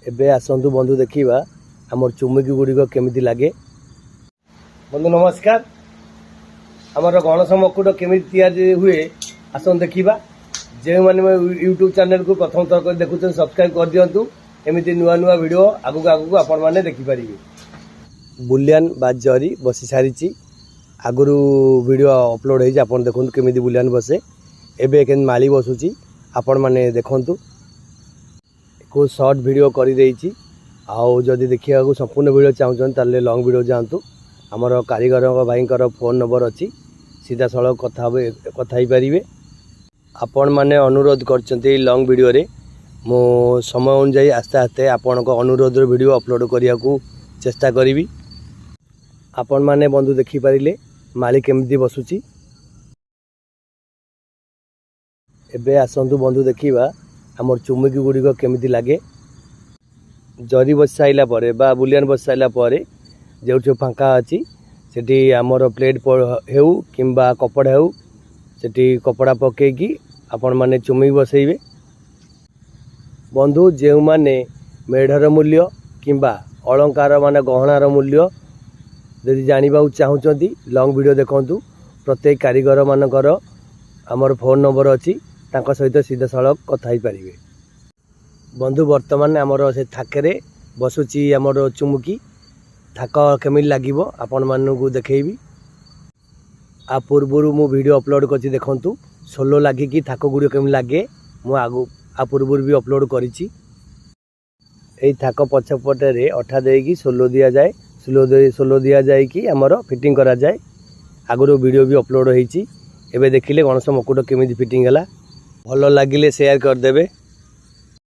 एबे आसतु बंधु देखा आमर चुमुकी गुड़िक केमिति लगे। बंधु नमस्कार। आमर गणेश मकुट केमिति तैयारी हुए आसन देखा। जो मैंने यूट्यूब चैनल को प्रथम थर देखुं सब्सक्राइब कर दिंतु। एमती नुआ नुआ वीडियो आगू आगू आपण मैंने देखिपारे। बुलियान बा जरी बसी सारी आगुरी वीडियो अपलोड हो देखो केमी बुलियान बसे। एवं माली बसुची आपण मैंने देखु को शॉर्ट वीडियो कर देछि। आउ जदि देखा संपूर्ण वीडियो चाहूँ ताले लॉन्ग वीडियो जातु। आमर कारीगर भाई फोन नंबर अच्छी सीधा सड़क कथा ही पारे। आपण मैंने अनुरोध कर लॉन्ग वीडियो रे मो समय अनुसार आस्ते आस्ते आपण अनुरोध वीडियो अपलोड करने को चेष्टा करी। आपण मैंने बंधु देखिपारे माली केमिति बसुची। एबे आसतु बंधु देखा आमर चुमुकी गुड़िक केमिति लगे। जरी बस साइला परे बा बुलियान बस साइला परे जो फांका अच्छी सेठी आमर प्लेट हेउ किंबा कपड़ा हेउ सेठी कपड़ा पकेकी आपण माने चुमुकी बसैबे। बंधु जो माने मेढ़र मूल्य किंबा अलंकार माने गहनार मूल्य यदि जानवा चाहूँगी लॉन्ग वीडियो देखु। प्रत्येक कारीगर मानकर आमर फोन नंबर अच्छी सहित सीधा सड़क कथा ही पारे। बंधु वर्तमान आमर से थाके बसुची आमर चुमुकी थाक केमिति लागिबो आपण मानकु देखैबी। आ पूर्व मु वीडियो अपलोड कर देखु सोलो लगिकी थाक गुड़ी केमिति लागे मु आगु आ पूर्व भी अपलोड करिछि। एई थाक पछपटे अठा देकी सोलो दिया जाए। सोलो दिया जाए कि आमर फिटिंग करा जाए। आगुरी वीडियो भी अपलोड होइछि। एबे देखिले गणेश मकुट केमिति फिटिंग हला। भल लगिले शेयर करदेबे।